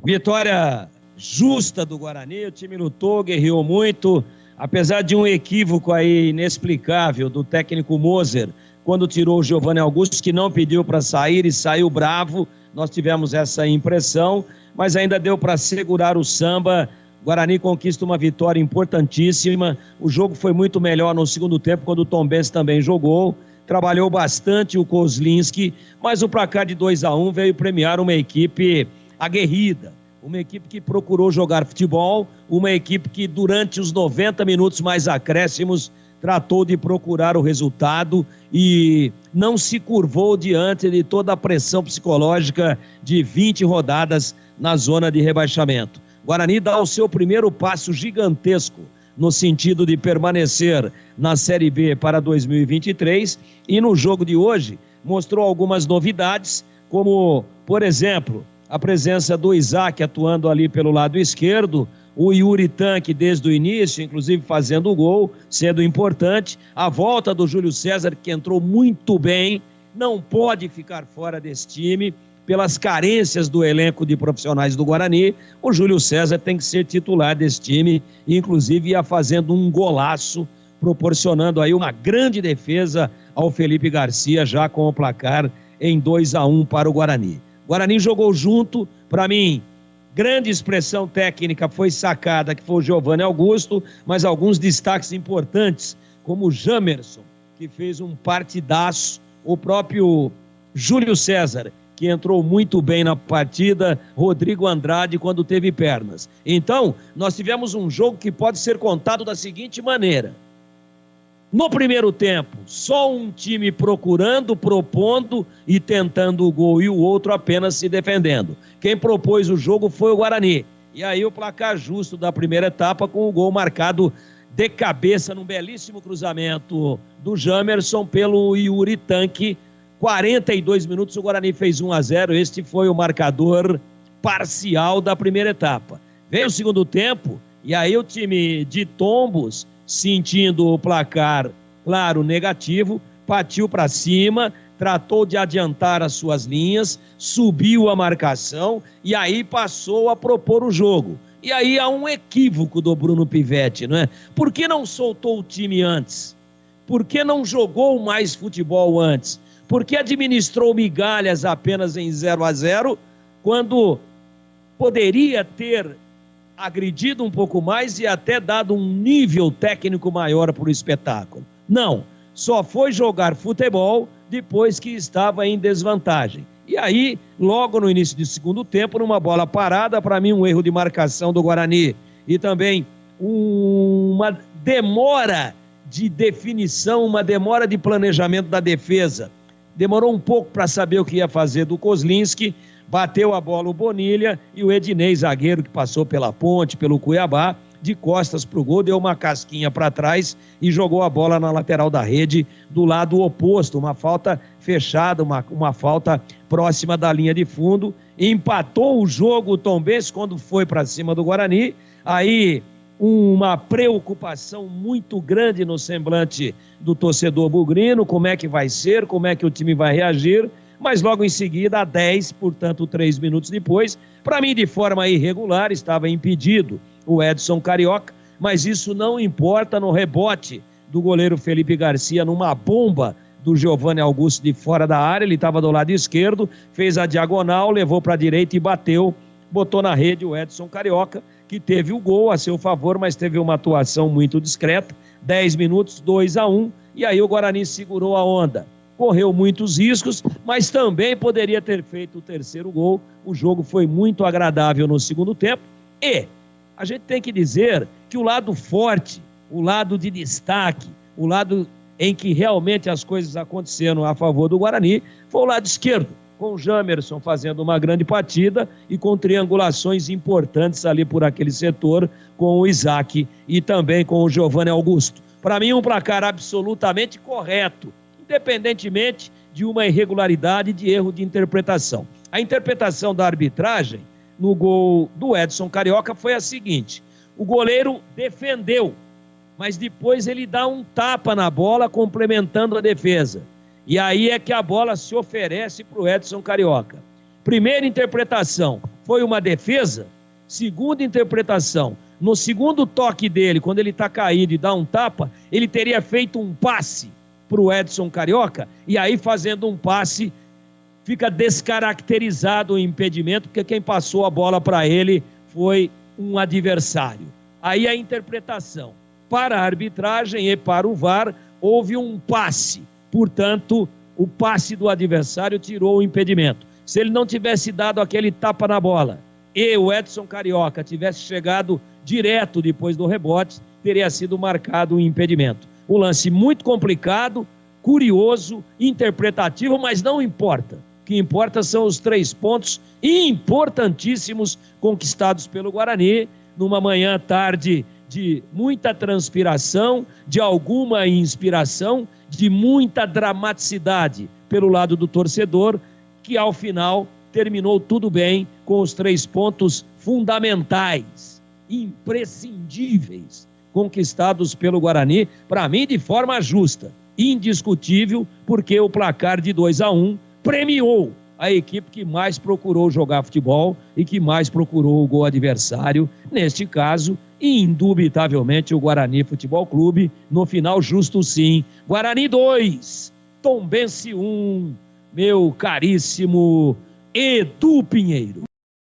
Vitória justa do Guarani, o time lutou, guerreou muito, apesar de um equívoco aí inexplicável do técnico Moser, quando tirou o Giovanni Augusto, que não pediu para sair e saiu bravo, nós tivemos essa impressão, mas ainda deu para segurar o samba. O Guarani conquista uma vitória importantíssima, o jogo foi muito melhor no segundo tempo, quando o Tombense também jogou, trabalhou bastante o Kozlinski, mas o placar de 2-1 veio premiar uma equipe aguerrida, uma equipe que procurou jogar futebol, uma equipe que durante os 90 minutos mais acréscimos tratou de procurar o resultado e não se curvou diante de toda a pressão psicológica de 20 rodadas na zona de rebaixamento. Guarani dá o seu primeiro passo gigantesco no sentido de permanecer na Série B para 2023 e no jogo de hoje mostrou algumas novidades, como, por exemplo, a presença do Isaac atuando ali pelo lado esquerdo, o Yuri Tanque desde o início, inclusive fazendo o gol, sendo importante, a volta do Júlio César, que entrou muito bem, não pode ficar fora desse time, pelas carências do elenco de profissionais do Guarani, o Júlio César tem que ser titular desse time, inclusive ia fazendo um golaço, proporcionando aí uma grande defesa ao Felipe Garcia, já com o placar em 2-1 para o Guarani. O Guarani jogou junto, para mim, grande expressão técnica foi sacada, que foi o Giovanni Augusto, mas alguns destaques importantes, como o Jamerson, que fez um partidaço, o próprio Júlio César, que entrou muito bem na partida, Rodrigo Andrade, quando teve pernas. Então, nós tivemos um jogo que pode ser contado da seguinte maneira: no primeiro tempo, só um time procurando, propondo e tentando o gol, e o outro apenas se defendendo. Quem propôs o jogo foi o Guarani. E aí o placar justo da primeira etapa, com o gol marcado de cabeça num belíssimo cruzamento do Jamerson pelo Yuri Tanque. 42 minutos, o Guarani fez 1-0. Este foi o marcador parcial da primeira etapa. Veio o segundo tempo, e aí o time de Tombos, sentindo o placar, claro, negativo, partiu para cima, tratou de adiantar as suas linhas, subiu a marcação e aí passou a propor o jogo. E aí há um equívoco do Bruno Pivetti, não é? Por que não soltou o time antes? Por que não jogou mais futebol antes? Por que administrou migalhas apenas em 0-0, quando poderia ter agredido um pouco mais e até dado um nível técnico maior para o espetáculo? Não, só foi jogar futebol depois que estava em desvantagem. E aí, logo no início do segundo tempo, numa bola parada, para mim um erro de marcação do Guarani e também uma demora de definição, uma demora de planejamento da defesa. Demorou um pouco para saber o que ia fazer do Kozlinski, bateu a bola o Bonilha e o Ednei, zagueiro que passou pela Ponte, pelo Cuiabá, de costas para o gol, deu uma casquinha para trás e jogou a bola na lateral da rede do lado oposto, uma falta fechada, uma falta próxima da linha de fundo. Empatou o jogo o Tombense quando foi para cima do Guarani, aí uma preocupação muito grande no semblante do torcedor bugrino, como é que vai ser, como é que o time vai reagir, mas logo em seguida, a 10, portanto 3 minutos depois, para mim de forma irregular, estava impedido o Edson Carioca, mas isso não importa no rebote do goleiro Felipe Garcia, numa bomba do Giovanni Augusto de fora da área, ele estava do lado esquerdo, fez a diagonal, levou para a direita e bateu, botou na rede o Edson Carioca, que teve o gol a seu favor, mas teve uma atuação muito discreta, 10 minutos, 2-1, e aí o Guarani segurou a onda. Correu muitos riscos, mas também poderia ter feito o terceiro gol. O jogo foi muito agradável no segundo tempo, e a gente tem que dizer que o lado forte, o lado de destaque, o lado em que realmente as coisas aconteceram a favor do Guarani, foi o lado esquerdo, com o Jamerson fazendo uma grande partida e com triangulações importantes ali por aquele setor, com o Isaac e também com o Giovanni Augusto. Para mim, um placar absolutamente correto, independentemente de uma irregularidade, de erro de interpretação. A interpretação da arbitragem no gol do Edson Carioca foi a seguinte: o goleiro defendeu, mas depois ele dá um tapa na bola complementando a defesa. E aí é que a bola se oferece para o Edson Carioca. Primeira interpretação, foi uma defesa? Segunda interpretação, no segundo toque dele, quando ele está caído e dá um tapa, ele teria feito um passe para o Edson Carioca, e aí fazendo um passe fica descaracterizado o impedimento, porque quem passou a bola para ele foi um adversário. Aí a interpretação, para a arbitragem e para o VAR, houve um passe, portanto, o passe do adversário tirou o impedimento. Se ele não tivesse dado aquele tapa na bola e o Edson Carioca tivesse chegado direto depois do rebote, teria sido marcado o impedimento. Um lance muito complicado, curioso, interpretativo, mas não importa. O que importa são os 3 pontos importantíssimos conquistados pelo Guarani, numa manhã tarde de muita transpiração, de alguma inspiração, de muita dramaticidade pelo lado do torcedor, que ao final terminou tudo bem com os 3 pontos fundamentais, imprescindíveis, conquistados pelo Guarani, para mim de forma justa, indiscutível, porque o placar de 2-1 premiou a equipe que mais procurou jogar futebol e que mais procurou o gol adversário, neste caso, indubitavelmente o Guarani Futebol Clube, no final justo sim. Guarani 2, Tombense 1, meu caríssimo Edu Pinheiro.